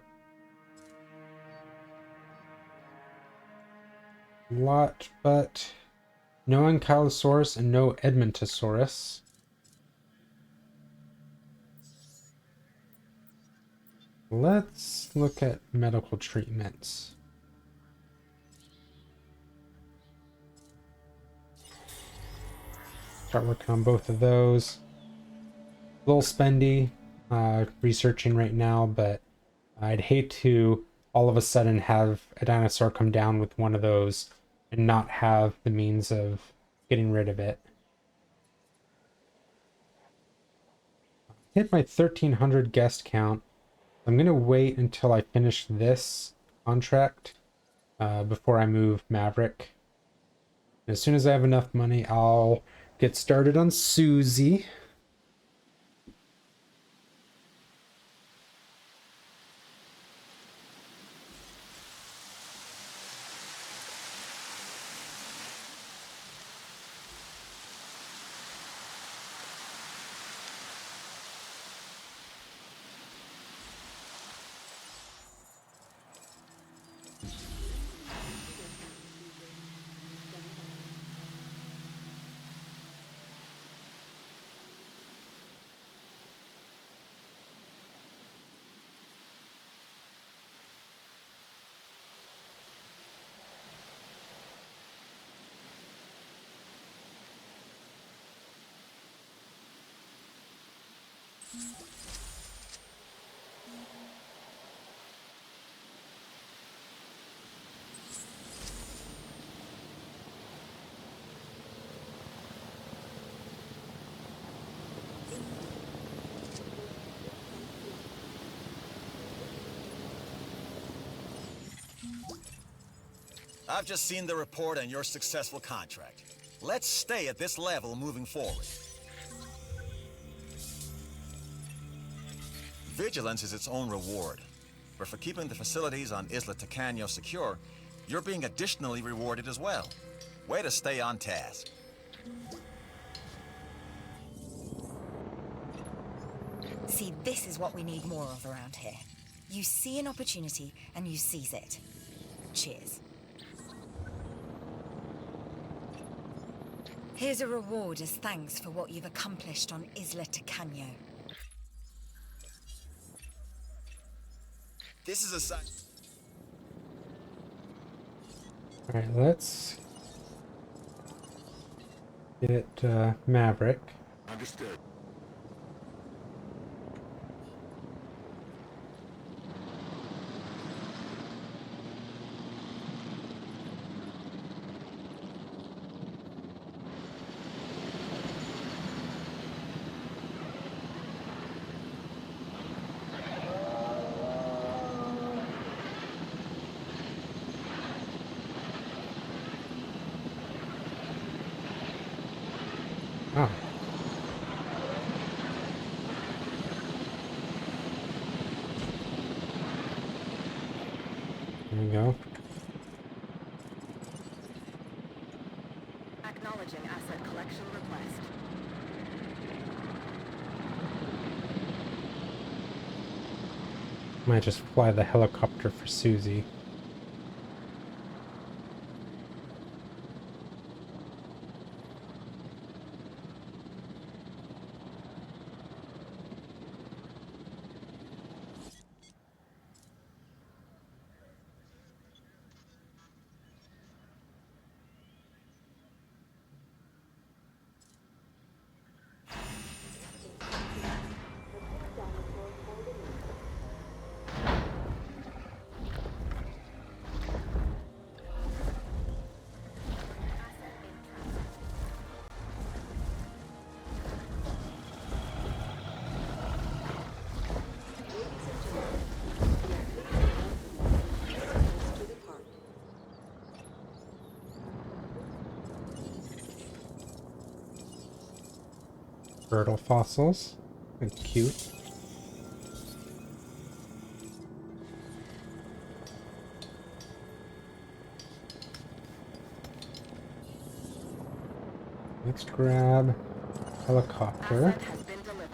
A lot, but no Ankylosaurus and no Edmontosaurus. Let's look at medical treatments. Start working on both of those. A little spendy researching right now, but I'd hate to all of a sudden have a dinosaur come down with one of those and not have the means of getting rid of it. Hit my 1300 guest count. I'm going to wait until I finish this contract before I move Maverick. And as soon as I have enough money, I'll get started on Susie. I've just seen the report on your successful contract. Let's stay at this level moving forward. Vigilance is its own reward. But for keeping the facilities on Isla Tacano secure, you're being additionally rewarded as well. Way to stay on task. See, this is what we need more of around here. You see an opportunity and you seize it. Cheers. Here's a reward as thanks for what you've accomplished on Isla Tacano. This is a sign. Alright, let's get Maverick. Understood. Oh. There we go. Acknowledging asset collection request. Might just fly the helicopter for Susie. Turtle fossils. That's cute. Let's grab helicopter. Asset has been delivered.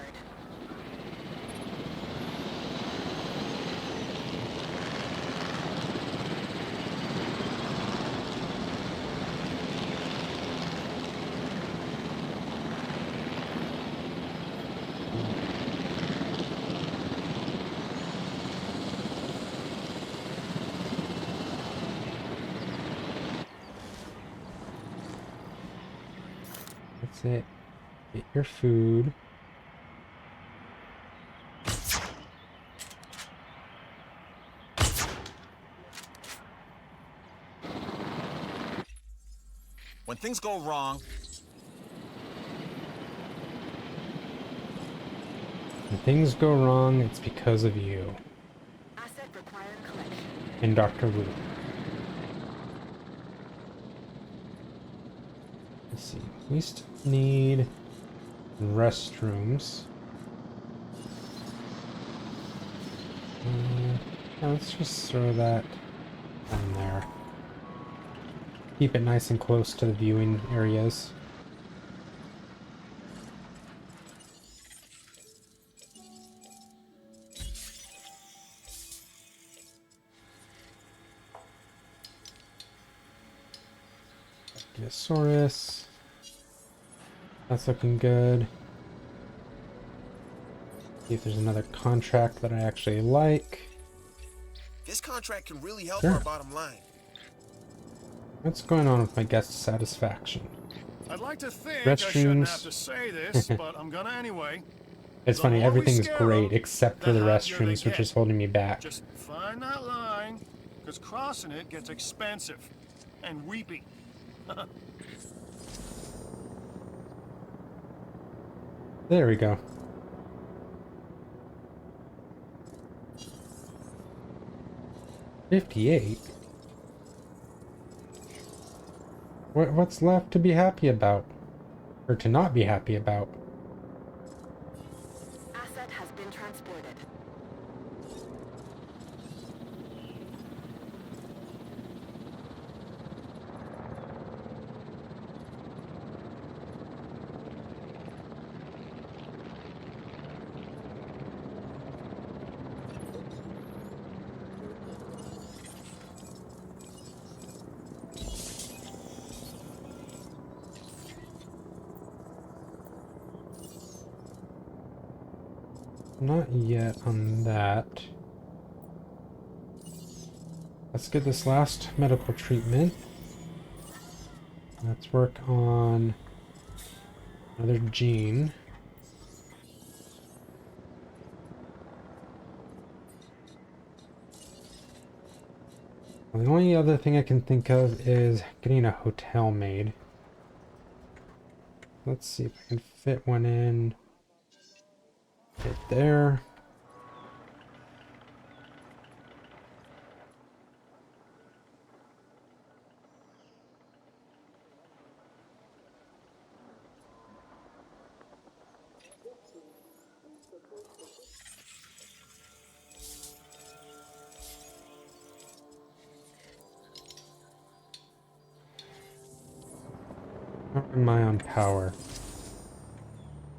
That's it. Get your food. When things go wrong, When things go wrong, it's because of you. Asset required collection. And Dr. Wu. Let's see. We still need restrooms. Let's just throw that on there. Keep it nice and close to the viewing areas. Dinosaurus. That's looking good. See if there's another contract that I actually like. This contract can really help Sure. our bottom line. What's going on with my guest satisfaction? I'd like to think I shouldn't have Restrooms. to say this, but I'm gonna anyway. It's The funny, more we everything's scare great them, except for the happier they restrooms, which get. is holding me back. Just find that line, because crossing it gets expensive and weepy. There we go. $58? What's left to be happy about? Or to not be happy about? Asset has been transported. Not yet on that. Let's get this last medical treatment. Let's work on another gene. The only other thing I can think of is getting a hotel made. Let's see if I can fit one in right there. How am I on power?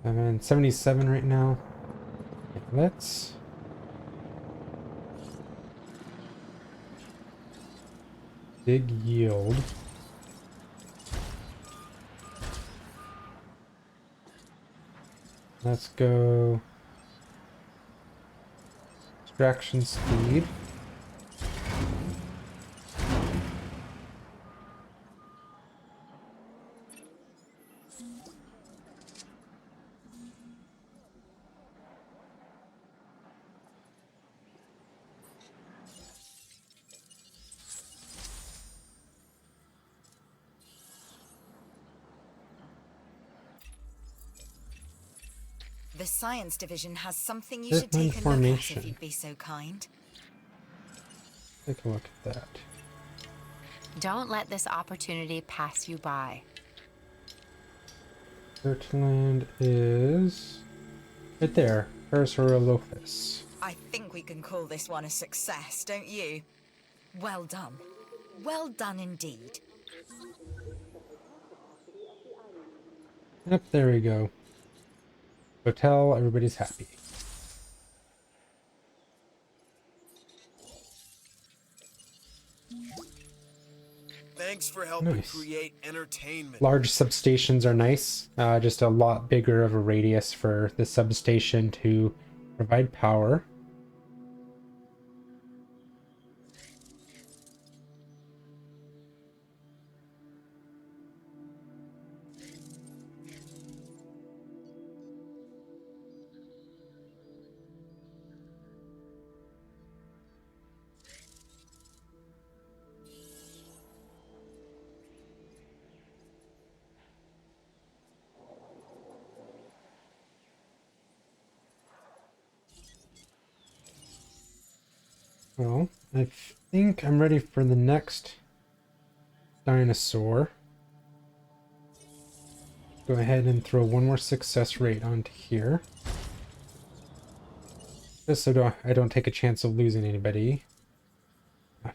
I'm in 77 right now. Okay, let's dig yield. Let's go extraction speed. The science division has something you Earth should take a look at formation. if you'd be so kind. Take a look at that. Don't let this opportunity pass you by. Earthland is right there. Parasaurolophus. I think we can call this one a success, don't you? Well done. Well done indeed. Yep, there we go. Hotel, everybody's happy. Thanks for helping Nice. create entertainment. Large substations are nice. Just a lot bigger of a radius for the substation to provide power. Well, I think I'm ready for the next dinosaur. Go ahead and throw one more success rate onto here. Just so I don't take a chance of losing anybody.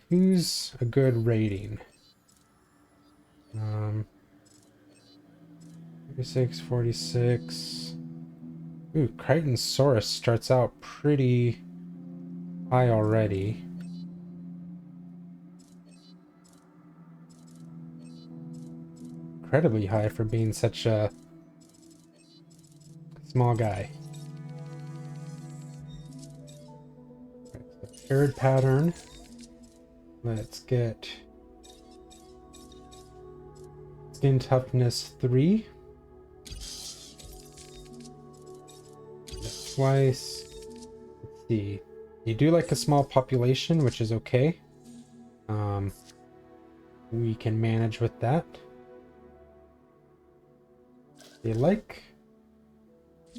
Who's a good rating? 46, 46. Ooh, Crichtonsaurus starts out pretty high already. Incredibly high for being such a small guy. Right, so paired pattern. Let's get skin toughness 3. Twice. Let's see. You do like a small population, which is okay. We can manage with that. They like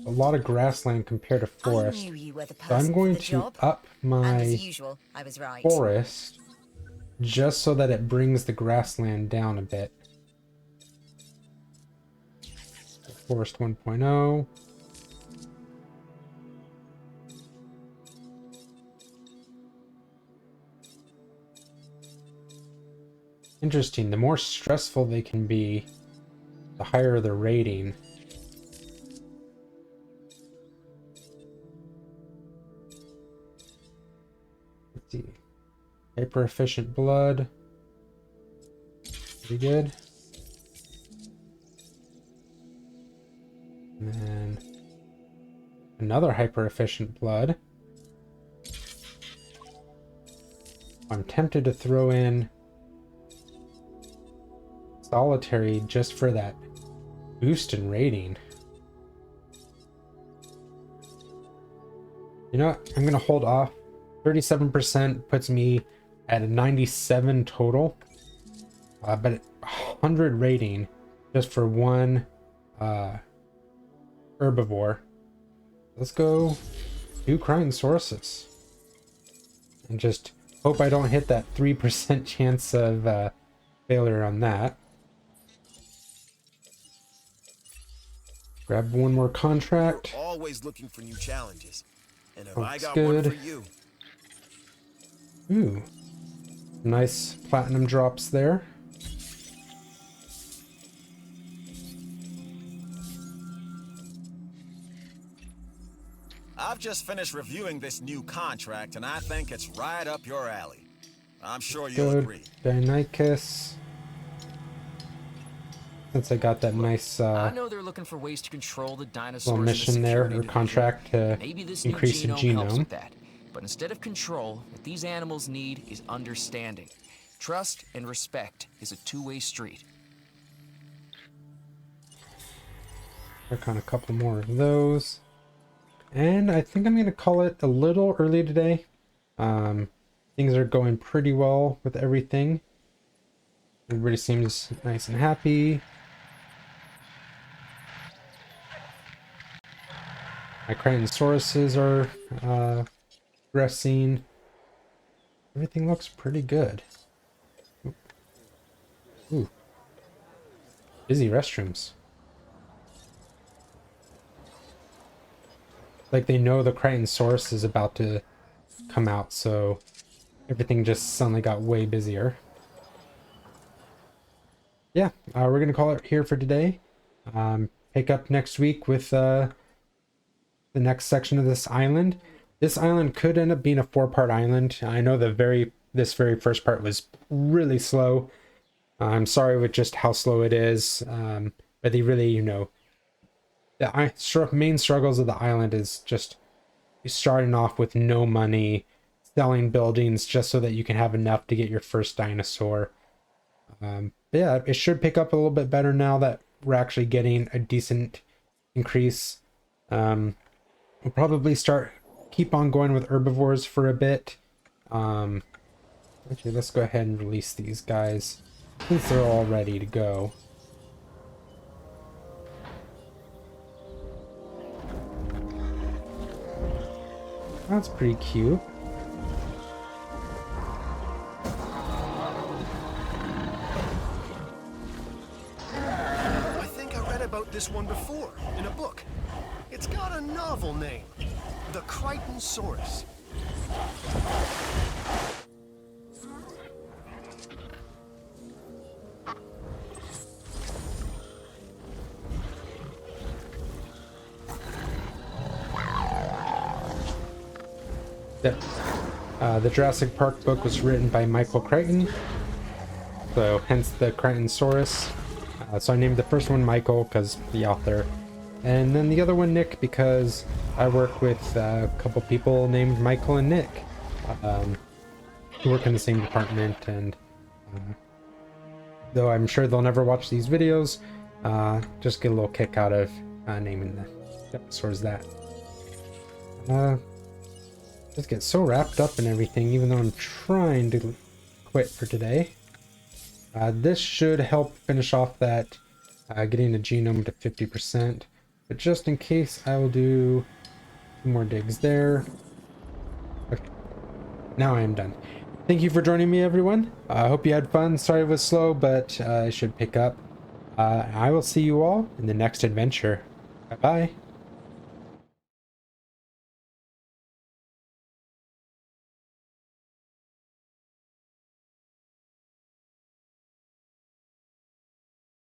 a lot of grassland compared to forest. I knew you were the So I'm person going for the to job. up And my as usual, I was right. forest just so that it brings the grassland down a bit. Forest 1.0. Interesting. The more stressful they can be, the higher the rating. Let's see. Hyper efficient blood. Pretty good. And then another hyper efficient blood. I'm tempted to throw in solitary just for that boost in rating. You know what? I'm gonna hold off. 37% puts me at a 97 total, but 100 rating just for one herbivore. Let's go do Crichtonsaurus and just hope I don't hit that 3% chance of failure on that. Grab one more contract. Always looking for new challenges. And if I Looks got one good. for you. Ooh. Nice platinum drops there. I've just finished reviewing this new contract, and I think it's right up your alley. I'm sure you'll Good. agree. Deinonychus. Since I got that nice I know they're looking for ways to control the dinosaurs little in the mission there, security or division. contract to Maybe this increase the new genome helps genome. with that. But instead of control, what these animals need is understanding. Trust and respect is a two-way street. Work on a couple more of those. And I think I'm going to call it a little early today. Things are going pretty well with everything. Everybody seems nice and happy. My Crantosauruses are progressing. Everything looks pretty good. Ooh. Busy restrooms. Like they know the Crantosaurusus is about to come out, so everything just suddenly got way busier. Yeah, we're gonna call it here for today. Pick up next week with the next section of this island. This island could end up being a 4-part island. I know this very first part was really slow. I'm sorry with just how slow it is, but they really, you know, the main struggles of the island is just starting off with no money, selling buildings just so that you can have enough to get your first dinosaur. But yeah, it should pick up a little bit better now that we're actually getting a decent increase. We'll probably keep on going with herbivores for a bit. Okay, let's go ahead and release these guys since they're all ready to go. That's pretty cute. I think I read about this one before, in a book. It's got a novel name. The Crantosaurusus. Yep. The Jurassic Park book was written by Michael Crichton, so hence the Crantosaurusus. So I named the first one Michael because the author, and then the other one Nick because I work with a couple people named Michael and Nick who work in the same department, and though I'm sure they'll never watch these videos, just get a little kick out of naming the episodes that. Just get so wrapped up in everything, even though I'm trying to quit for today. This should help finish off that getting the genome to 50%. But just in case, I will do 2 more digs there. Okay. Now I am done. Thank you for joining me, everyone. I hope you had fun. Sorry it was slow, but it should pick up. I will see you all in the next adventure. Bye-bye.